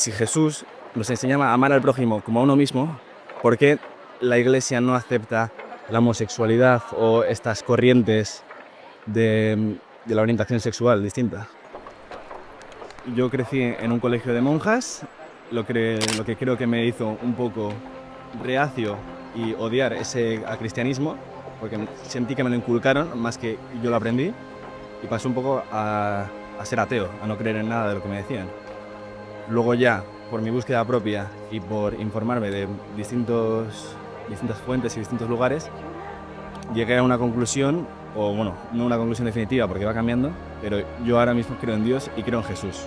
Si Jesús nos enseñaba a amar al prójimo como a uno mismo, ¿por qué la Iglesia no acepta la homosexualidad o estas corrientes de la orientación sexual distinta? Yo crecí en un colegio de monjas, lo que creo que me hizo un poco reacio y odiar al cristianismo, porque sentí que me lo inculcaron más que yo lo aprendí, y pasé un poco a ser ateo, a no creer en nada de lo que me decían. Luego ya, por mi búsqueda propia y por informarme de distintas fuentes y distintos lugares, llegué a una conclusión, o bueno, no una conclusión definitiva porque va cambiando, pero yo ahora mismo creo en Dios y creo en Jesús.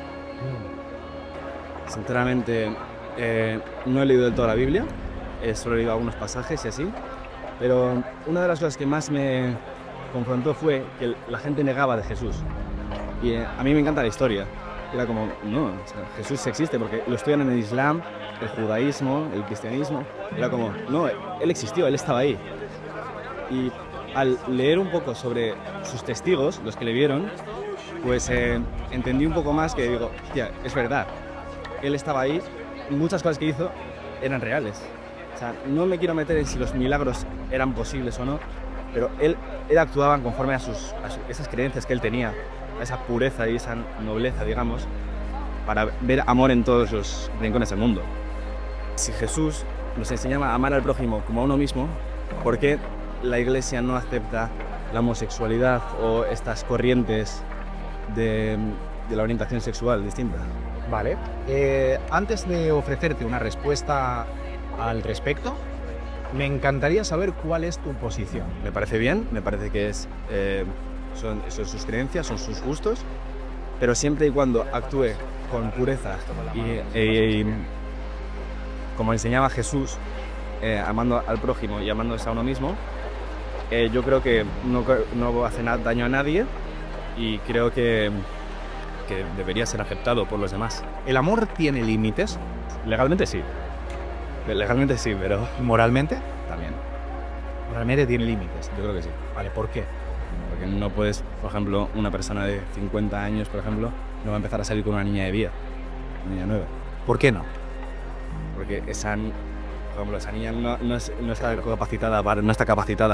Sinceramente, no he leído del todo la Biblia, solo he leído algunos pasajes y así, pero una de las cosas que más me confrontó fue que la gente negaba de Jesús. Y a mí me encanta la historia. Era como, no, o sea, Jesús existe porque lo estudian en el Islam, el judaísmo, el cristianismo. Era como, no, él existió, él estaba ahí. Y al leer un poco sobre sus testigos, los que le vieron, pues entendí un poco más que digo, hostia, es verdad, él estaba ahí, muchas cosas que hizo eran reales. O sea, no me quiero meter en si los milagros eran posibles o no, pero él actuaba conforme a esas creencias que él tenía, a esa pureza y esa nobleza, digamos, para ver amor en todos los rincones del mundo. Si Jesús nos enseñaba a amar al prójimo como a uno mismo, ¿por qué la Iglesia no acepta la homosexualidad o estas corrientes de la orientación sexual distinta? Vale. Antes de ofrecerte una respuesta al respecto, me encantaría saber cuál es tu posición. Me parece bien, me parece que son sus creencias, son sus gustos, pero siempre y cuando actúe con pureza y como enseñaba Jesús, amando al prójimo y amándose a uno mismo, yo creo que no hace daño a nadie y creo que debería ser aceptado por los demás. ¿El amor tiene límites? Legalmente sí, pero ¿Moralmente? también, Moralmente tiene límites. yo creo que sí. Vale, ¿por qué? Porque no puedes, por ejemplo, una persona de 50 años, por ejemplo, no va a empezar a salir con una niña de 10, una niña nueva. ¿Por qué no? Porque por ejemplo, esa niña no está capacitada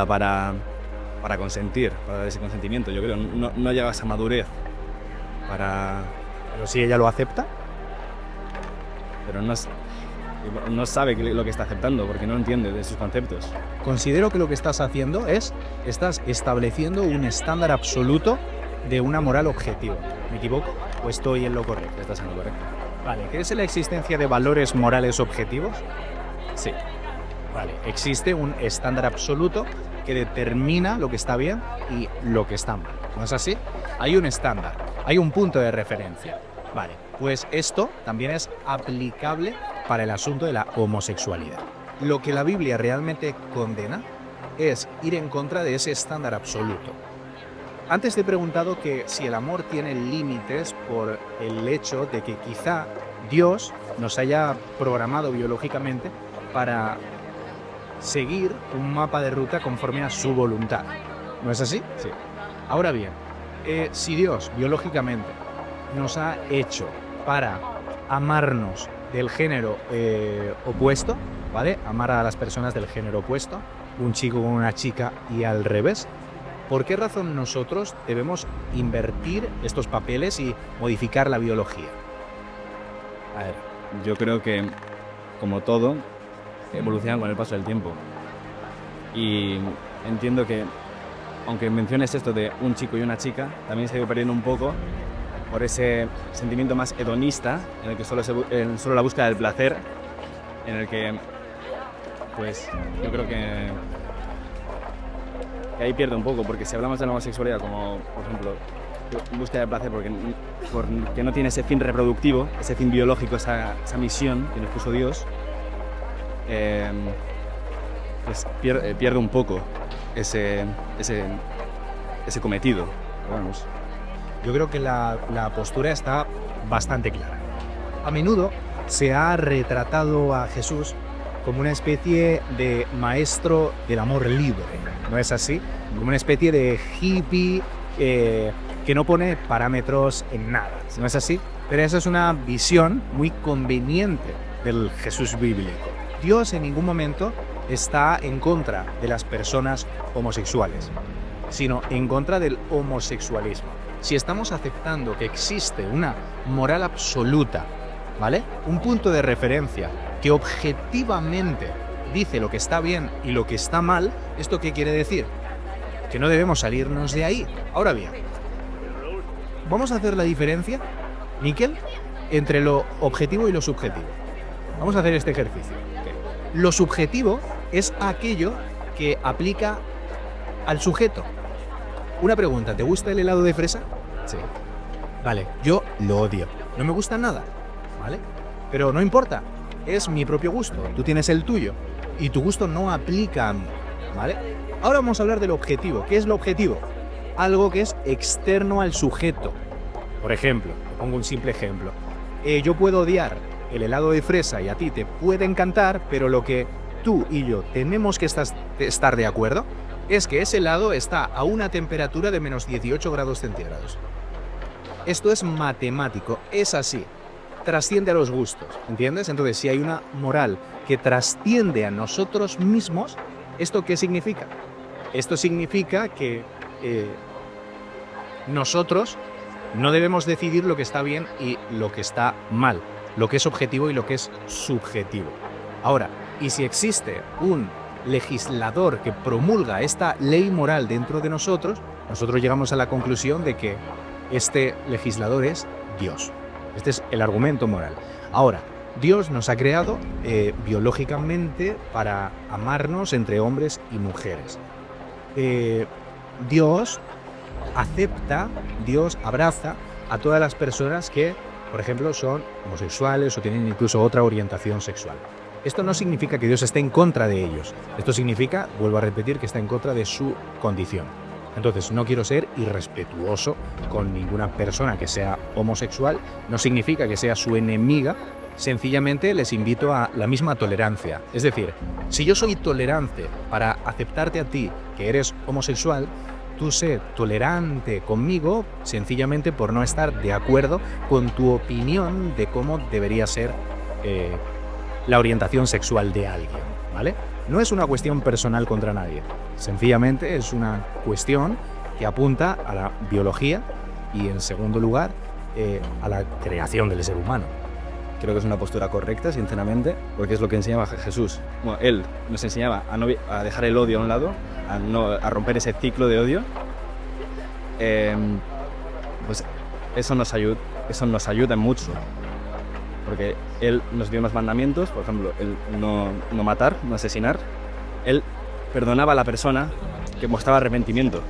para consentir, para dar ese consentimiento, yo creo. No llega a esa madurez para... Pero si ella lo acepta. Pero no sabe lo que está aceptando, porque no entiende de sus conceptos. Considero que lo que estás haciendo estás estableciendo un estándar absoluto de una moral objetiva. ¿Me equivoco o estoy en lo correcto? Estás en lo correcto. Vale, ¿crees en la existencia de valores morales objetivos? Sí. Vale, existe un estándar absoluto que determina lo que está bien y lo que está mal. ¿No es así? Hay un estándar, hay un punto de referencia. Vale, pues esto también es aplicable para el asunto de la homosexualidad. Lo que la Biblia realmente condena es ir en contra de ese estándar absoluto. Antes te he preguntado que si el amor tiene límites por el hecho de que quizá Dios nos haya programado biológicamente para seguir un mapa de ruta conforme a su voluntad. ¿No es así? Sí. Ahora bien, si Dios biológicamente nos ha hecho para amarnos del género opuesto, ¿vale? Amar a las personas del género opuesto, un chico con una chica y al revés, ¿por qué razón nosotros debemos invertir estos papeles y modificar la biología? A ver, yo creo que, como todo, evoluciona con el paso del tiempo. Y entiendo que, aunque menciones esto de un chico y una chica, también se ha ido perdiendo un poco por ese sentimiento más hedonista, en el que solo la búsqueda del placer, en el que, pues, yo creo que ahí pierde un poco, porque si hablamos de la homosexualidad como, por ejemplo, búsqueda del placer porque no tiene ese fin reproductivo, ese fin biológico, esa misión que nos puso Dios, pues pierde un poco ese cometido. Vamos. Yo creo que la postura está bastante clara. A menudo se ha retratado a Jesús como una especie de maestro del amor libre, ¿no es así? Como una especie de hippie que no pone parámetros en nada, ¿no es así? Pero esa es una visión muy conveniente del Jesús bíblico. Dios en ningún momento está en contra de las personas homosexuales, sino en contra del homosexualismo. Si estamos aceptando que existe una moral absoluta, ¿vale? Un punto de referencia que objetivamente dice lo que está bien y lo que está mal, ¿esto qué quiere decir? Que no debemos salirnos de ahí. Ahora bien, vamos a hacer la diferencia, Miquel, entre lo objetivo y lo subjetivo. Vamos a hacer este ejercicio. Lo subjetivo es aquello que aplica al sujeto. Una pregunta, ¿te gusta el helado de fresa? Sí. Vale, yo lo odio. No me gusta nada, ¿vale? Pero no importa, es mi propio gusto. Tú tienes el tuyo y tu gusto no aplica a mí, ¿vale? Ahora vamos a hablar del objetivo. ¿Qué es lo objetivo? Algo que es externo al sujeto. Por ejemplo, te pongo un simple ejemplo. Yo puedo odiar el helado de fresa y a ti te puede encantar, pero lo que tú y yo tenemos que estar de acuerdo es que ese helado está a una temperatura de menos 18 grados centígrados. Esto es matemático, es así. Trasciende a los gustos, ¿entiendes? Entonces, si hay una moral que trasciende a nosotros mismos, ¿esto qué significa? Esto significa que nosotros no debemos decidir lo que está bien y lo que está mal, lo que es objetivo y lo que es subjetivo. Ahora, y si existe un legislador que promulga esta ley moral dentro de nosotros, nosotros llegamos a la conclusión de que este legislador es Dios. Este es el argumento moral. Ahora, Dios nos ha creado biológicamente para amarnos entre hombres y mujeres. Dios acepta, Dios abraza a todas las personas que, por ejemplo, son homosexuales o tienen incluso otra orientación sexual. Esto no significa que Dios esté en contra de ellos. Esto significa, vuelvo a repetir, que está en contra de su condición. Entonces, no quiero ser irrespetuoso con ninguna persona que sea homosexual. No significa que sea su enemiga. Sencillamente les invito a la misma tolerancia. Es decir, si yo soy tolerante para aceptarte a ti que eres homosexual, tú sé tolerante conmigo sencillamente por no estar de acuerdo con tu opinión de cómo debería ser la orientación sexual de alguien, ¿vale? No es una cuestión personal contra nadie, sencillamente es una cuestión que apunta a la biología y, en segundo lugar, a la creación del ser humano. Creo que es una postura correcta, sinceramente, porque es lo que enseñaba Jesús. Bueno, él nos enseñaba a dejar el odio a un lado, a romper ese ciclo de odio. Pues eso nos ayuda mucho, porque él nos dio unos mandamientos, por ejemplo, el no matar, no asesinar. Él perdonaba a la persona que mostraba arrepentimiento,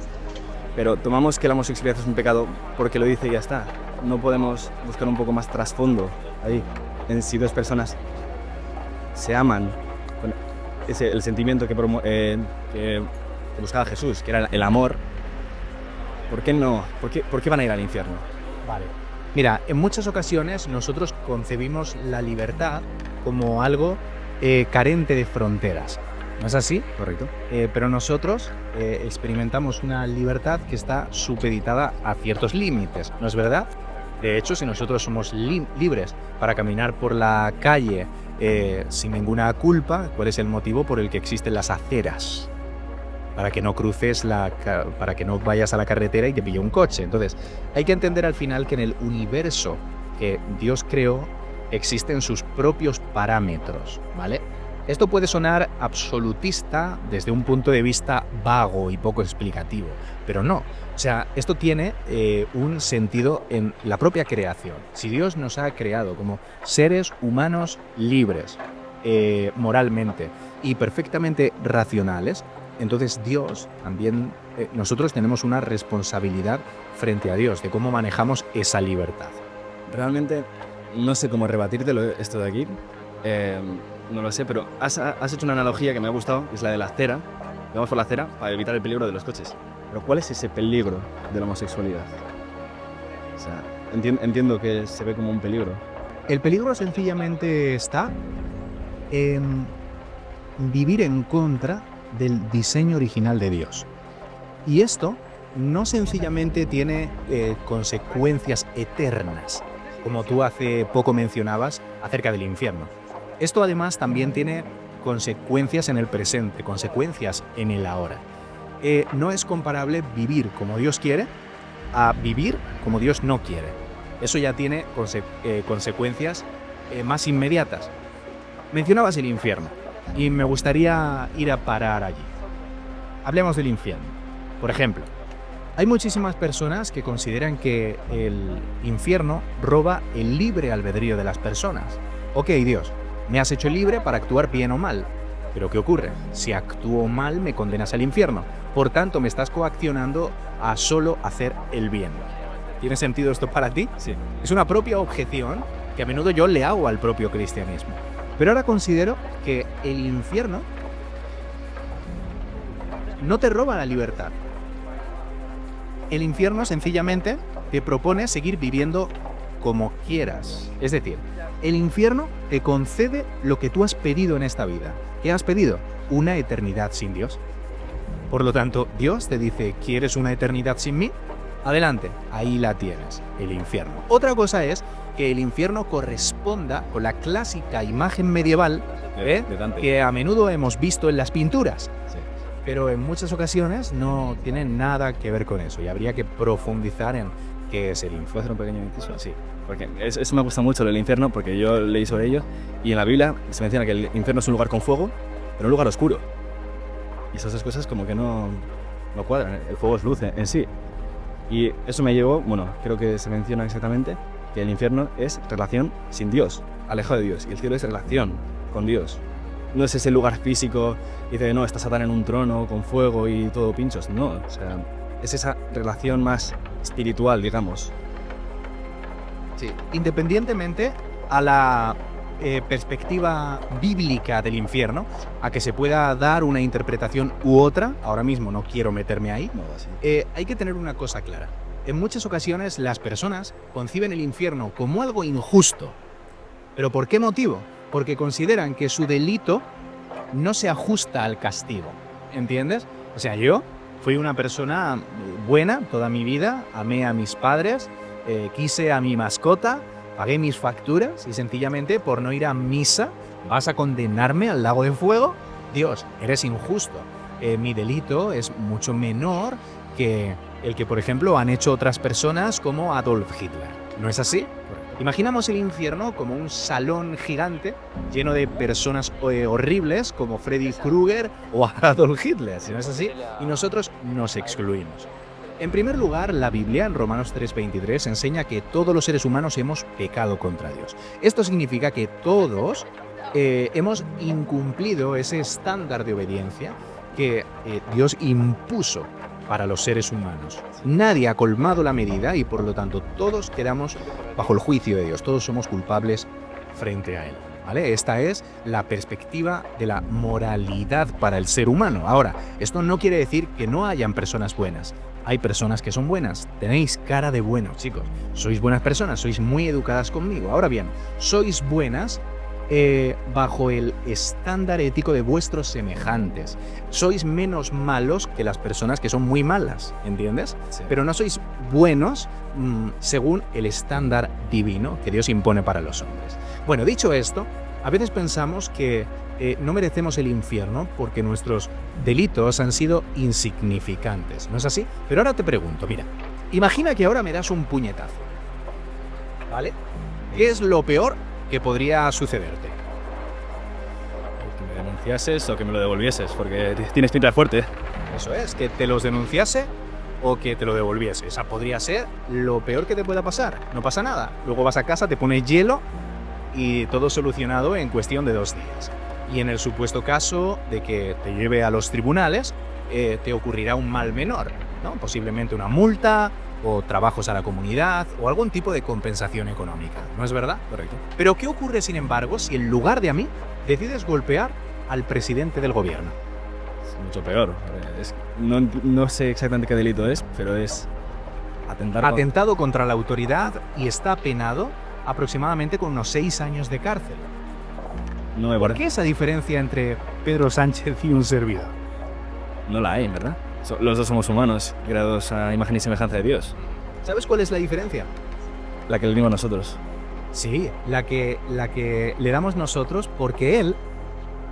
pero tomamos que la homosexualidad es un pecado porque lo dice y ya está. No podemos buscar un poco más trasfondo ahí. Si dos personas se aman, el sentimiento que buscaba Jesús, que era el amor, ¿por qué no? ¿Por qué van a ir al infierno? Vale. Mira, en muchas ocasiones nosotros concebimos la libertad como algo carente de fronteras. ¿No es así? Correcto. Pero nosotros experimentamos una libertad que está supeditada a ciertos límites, ¿no es verdad? De hecho, si nosotros somos libres para caminar por la calle sin ninguna culpa, ¿cuál es el motivo por el que existen las aceras? Para que no cruces para que no vayas a la carretera y te pille un coche. Entonces, hay que entender al final que en el universo que Dios creó existen sus propios parámetros, ¿vale? Esto puede sonar absolutista desde un punto de vista vago y poco explicativo, pero no. O sea, esto tiene un sentido en la propia creación. Si Dios nos ha creado como seres humanos libres, moralmente y perfectamente racionales, entonces Dios también, nosotros tenemos una responsabilidad frente a Dios de cómo manejamos esa libertad. Realmente no sé cómo rebatírtelo esto de aquí. No lo sé, pero has hecho una analogía que me ha gustado, que es la de la acera. Vamos por la acera para evitar el peligro de los coches. Pero ¿cuál es ese peligro de la homosexualidad? O sea, entiendo que se ve como un peligro. El peligro sencillamente está en vivir en contra del diseño original de Dios. Y esto no sencillamente tiene consecuencias eternas, como tú hace poco mencionabas, acerca del infierno. Esto además también tiene consecuencias en el presente, consecuencias en el ahora. No es comparable vivir como Dios quiere a vivir como Dios no quiere. Eso ya tiene consecuencias más inmediatas. Mencionabas el infierno y me gustaría ir a parar allí. Hablemos del infierno. Por ejemplo, hay muchísimas personas que consideran que el infierno roba el libre albedrío de las personas. Ok, Dios, me has hecho libre para actuar bien o mal. Pero ¿qué ocurre? Si actúo mal, me condenas al infierno. Por tanto, me estás coaccionando a solo hacer el bien. ¿Tiene sentido esto para ti? Sí. Es una propia objeción que a menudo yo le hago al propio cristianismo. Pero ahora considero que el infierno no te roba la libertad. El infierno sencillamente te propone seguir viviendo como quieras. Es decir, el infierno te concede lo que tú has pedido en esta vida. ¿Qué has pedido? Una eternidad sin Dios. Por lo tanto, Dios te dice, ¿quieres una eternidad sin mí? Adelante, ahí la tienes, el infierno. Otra cosa es que el infierno corresponda con la clásica imagen medieval De Dante. que a menudo hemos visto en las pinturas. Sí. Pero en muchas ocasiones no tiene nada que ver con eso y habría que profundizar en qué es el infierno. ¿Puedo hacer un pequeño inciso? Sí. Porque eso me gusta mucho, lo del infierno, porque yo leí sobre ello y en la Biblia se menciona que el infierno es un lugar con fuego, pero un lugar oscuro. Y esas dos cosas como que no cuadran. El fuego es luz en sí. Y eso me llevó, bueno, creo que se menciona exactamente, que el infierno es relación sin Dios, alejado de Dios. Y el cielo es relación con Dios. No es ese lugar físico y dice, no, está Satán en un trono con fuego y todo pinchos. No, o sea, es esa relación más espiritual, digamos. Sí. Independientemente a la perspectiva bíblica del infierno, a que se pueda dar una interpretación u otra, ahora mismo no quiero meterme ahí, No, así. hay que tener una cosa clara. En muchas ocasiones las personas conciben el infierno como algo injusto. ¿Pero por qué motivo? Porque consideran que su delito no se ajusta al castigo. ¿Entiendes? O sea, yo fui una persona buena toda mi vida, amé a mis padres, quise a mi mascota, pagué mis facturas y sencillamente por no ir a misa vas a condenarme al lago de fuego. Dios, eres injusto. Mi delito es mucho menor que el que, por ejemplo, han hecho otras personas como Adolf Hitler. ¿No es así? Imaginamos el infierno como un salón gigante lleno de personas horribles como Freddy Krueger o Adolf Hitler, ¿no es así? Y nosotros nos excluimos. En primer lugar, la Biblia en Romanos 3:23 enseña que todos los seres humanos hemos pecado contra Dios. Esto significa que todos hemos incumplido ese estándar de obediencia que Dios impuso para los seres humanos. Nadie ha colmado la medida y por lo tanto todos quedamos bajo el juicio de Dios. Todos somos culpables frente a Él. ¿Vale? Esta es la perspectiva de la moralidad para el ser humano. Ahora, esto no quiere decir que no hayan personas buenas. Hay personas que son buenas. Tenéis cara de buenos, chicos. Sois buenas personas, sois muy educadas conmigo. Ahora bien, sois buenas bajo el estándar ético de vuestros semejantes. Sois menos malos que las personas que son muy malas, ¿entiendes? Sí. Pero no sois buenos según el estándar divino que Dios impone para los hombres. Bueno, dicho esto, a veces pensamos que no merecemos el infierno porque nuestros delitos han sido insignificantes, ¿no es así? Pero ahora te pregunto, mira, imagina que ahora me das un puñetazo, ¿vale? ¿Qué es lo peor que podría sucederte? Que me denunciases o que me lo devolvieses, porque tienes pinta de fuerte. Eso es, que te los denunciase o que te lo devolviese. Esa podría ser lo peor que te pueda pasar. No pasa nada. Luego vas a casa, te pones hielo y todo solucionado en cuestión de 2 días. Y en el supuesto caso de que te lleve a los tribunales, te ocurrirá un mal menor, ¿no? Posiblemente una multa o trabajos a la comunidad o algún tipo de compensación económica, ¿no es verdad? Correcto. Pero ¿qué ocurre, sin embargo, si en lugar de a mí decides golpear al presidente del gobierno? Es mucho peor. No sé exactamente qué delito es, pero es Atentado contra la autoridad y está penado aproximadamente con unos 6 años de cárcel. No me ¿Por parece. qué esa diferencia entre Pedro Sánchez y un servidor? No la hay, ¿verdad? Los dos somos humanos, creados a imagen y semejanza de Dios. ¿Sabes cuál es la diferencia? La que le dimos nosotros. Sí, la que le damos nosotros porque Él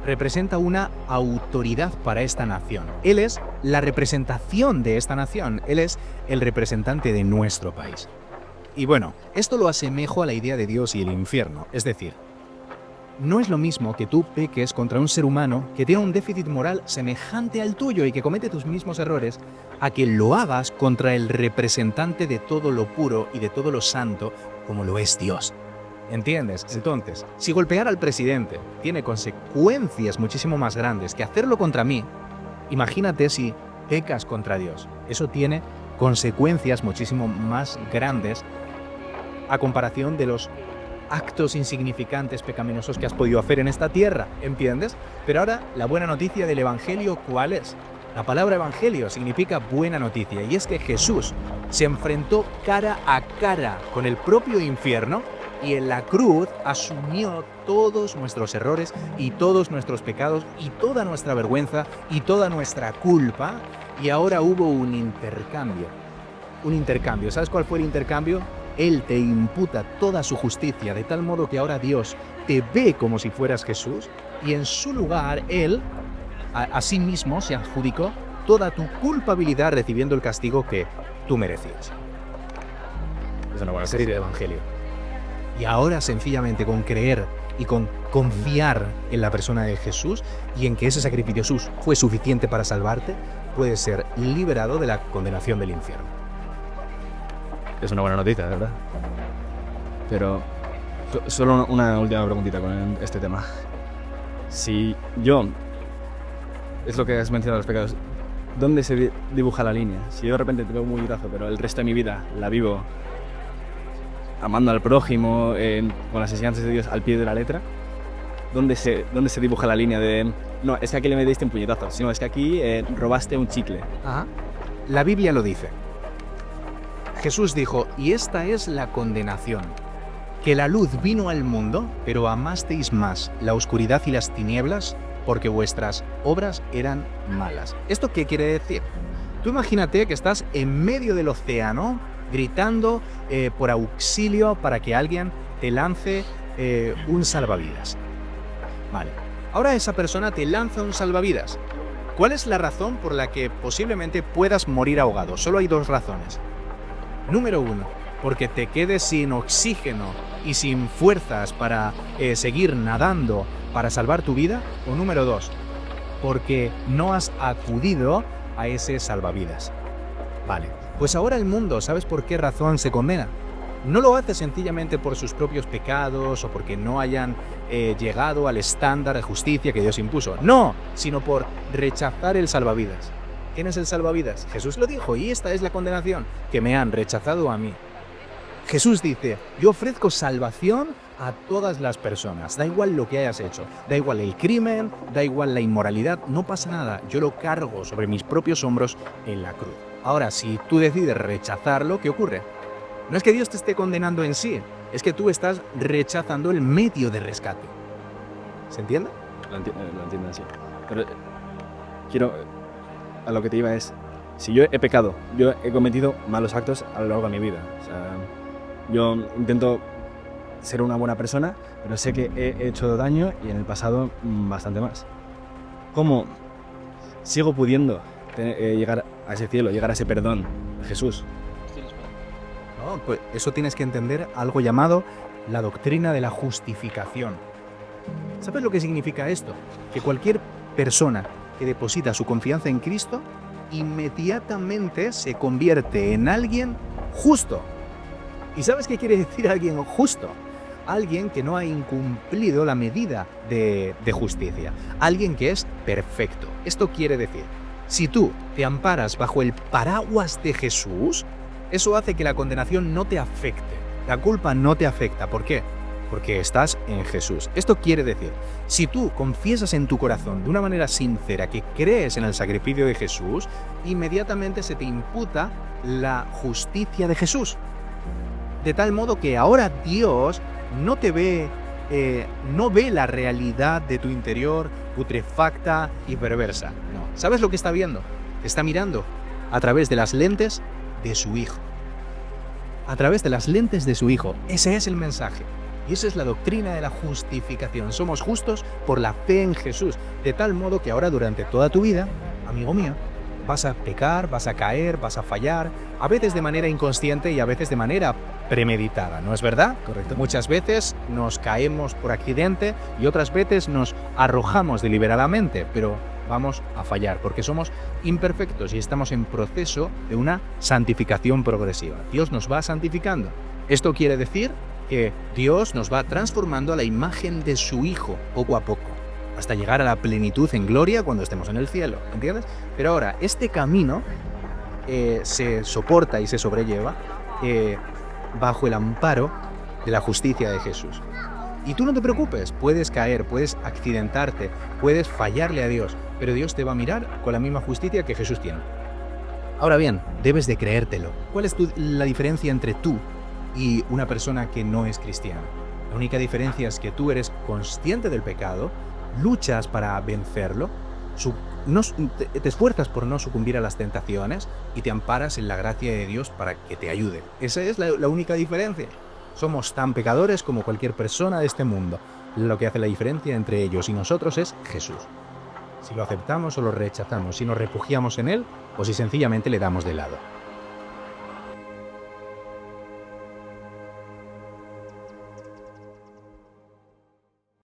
representa una autoridad para esta nación. Él es la representación de esta nación. Él es el representante de nuestro país. Y bueno, esto lo asemejo a la idea de Dios y el infierno. Es decir, no es lo mismo que tú peques contra un ser humano que tiene un déficit moral semejante al tuyo y que comete tus mismos errores, a que lo hagas contra el representante de todo lo puro y de todo lo santo como lo es Dios. ¿Entiendes? Entonces, si golpear al presidente tiene consecuencias muchísimo más grandes que hacerlo contra mí, imagínate si pecas contra Dios. Eso tiene consecuencias muchísimo más grandes a comparación de los actos insignificantes, pecaminosos que has podido hacer en esta tierra, ¿entiendes? Pero ahora, la buena noticia del Evangelio, ¿cuál es? La palabra Evangelio significa buena noticia, y es que Jesús se enfrentó cara a cara con el propio infierno y en la cruz asumió todos nuestros errores y todos nuestros pecados y toda nuestra vergüenza y toda nuestra culpa, y ahora hubo un intercambio. Un intercambio. ¿Sabes cuál fue el intercambio? Él te imputa toda su justicia, de tal modo que ahora Dios te ve como si fueras Jesús, y en su lugar Él a sí mismo se adjudicó toda tu culpabilidad recibiendo el castigo que tú merecías. Es una buena serie de Evangelio. Y ahora sencillamente con creer y con confiar en la persona de Jesús y en que ese sacrificio Jesús fue suficiente para salvarte, puedes ser liberado de la condenación del infierno. Es una buena noticia, de verdad. Pero solo una última preguntita con este tema. Si yo, es lo que has mencionado, los pecados, ¿dónde se dibuja la línea? Si yo de repente tengo un puñetazo, pero el resto de mi vida la vivo amando al prójimo, con las enseñanzas de Dios al pie de la letra, ¿dónde se dibuja la línea de no, es que aquí le diste un puñetazo, sino es que aquí robaste un chicle? Ajá. La Biblia lo dice. Jesús dijo, y esta es la condenación, que la luz vino al mundo, pero amasteis más la oscuridad y las tinieblas, porque vuestras obras eran malas. ¿Esto qué quiere decir? Tú imagínate que estás en medio del océano, gritando por auxilio para que alguien te lance un salvavidas. Vale. Ahora esa persona te lanza un salvavidas. ¿Cuál es la razón por la que posiblemente puedas morir ahogado? Solo hay dos razones. Número uno, porque te quedes sin oxígeno y sin fuerzas para seguir nadando para salvar tu vida. O número dos, porque no has acudido a ese salvavidas. Vale. Pues ahora el mundo, ¿sabes por qué razón se condena? No lo hace sencillamente por sus propios pecados o porque no hayan llegado al estándar de justicia que Dios impuso. No, sino por rechazar el salvavidas. ¿Quién es el salvavidas? Jesús lo dijo, y esta es la condenación, que me han rechazado a mí. Jesús dice, yo ofrezco salvación a todas las personas, da igual lo que hayas hecho, da igual el crimen, da igual la inmoralidad, no pasa nada, yo lo cargo sobre mis propios hombros en la cruz. Ahora, si tú decides rechazarlo, ¿qué ocurre? No es que Dios te esté condenando en sí, es que tú estás rechazando el medio de rescate. ¿Se entiende? Lo entiendo así. Pero a lo que te iba es, si yo he pecado, yo he cometido malos actos a lo largo de mi vida. O sea, yo intento ser una buena persona, pero sé que he hecho daño y en el pasado bastante más. ¿Cómo sigo pudiendo llegar a ese cielo, llegar a ese perdón de Jesús? No, pues eso tienes que entender algo llamado la doctrina de la justificación. ¿Sabes lo que significa esto? Que cualquier persona que deposita su confianza en Cristo inmediatamente se convierte en alguien justo. ¿Y sabes qué quiere decir alguien justo? Alguien que no ha incumplido la medida de justicia. Alguien que es perfecto. Esto quiere decir, si tú te amparas bajo el paraguas de Jesús, eso hace que la condenación no te afecte. La culpa no te afecta. ¿Por qué? Porque estás en Jesús. Esto quiere decir, si tú confiesas en tu corazón de una manera sincera que crees en el sacrificio de Jesús, inmediatamente se te imputa la justicia de Jesús. De tal modo que ahora Dios no te ve, no ve la realidad de tu interior putrefacta y perversa. No. ¿Sabes lo que está viendo? Te está mirando a través de las lentes de su Hijo. A través de las lentes de su Hijo. Ese es el mensaje. Y esa es la doctrina de la justificación. Somos justos por la fe en Jesús. De tal modo que ahora durante toda tu vida, amigo mío, vas a pecar, vas a caer, vas a fallar, a veces de manera inconsciente y a veces de manera premeditada, ¿no es verdad? Correcto. Muchas veces nos caemos por accidente y otras veces nos arrojamos deliberadamente, pero vamos a fallar porque somos imperfectos y estamos en proceso de una santificación progresiva. Dios nos va santificando. Esto quiere decir que Dios nos va transformando a la imagen de su Hijo poco a poco, hasta llegar a la plenitud en gloria cuando estemos en el cielo, ¿entiendes? Pero ahora, este camino se soporta y se sobrelleva bajo el amparo de la justicia de Jesús. Y tú no te preocupes, puedes caer, puedes accidentarte, puedes fallarle a Dios, pero Dios te va a mirar con la misma justicia que Jesús tiene. Ahora bien, debes de creértelo. ¿Cuál es la diferencia entre tú y una persona que no es cristiana? La única diferencia es que tú eres consciente del pecado, luchas para vencerlo, te esfuerzas por no sucumbir a las tentaciones y te amparas en la gracia de Dios para que te ayude. Esa es la única diferencia. Somos tan pecadores como cualquier persona de este mundo. Lo que hace la diferencia entre ellos y nosotros es Jesús. Si lo aceptamos o lo rechazamos, si nos refugiamos en Él o si sencillamente le damos de lado.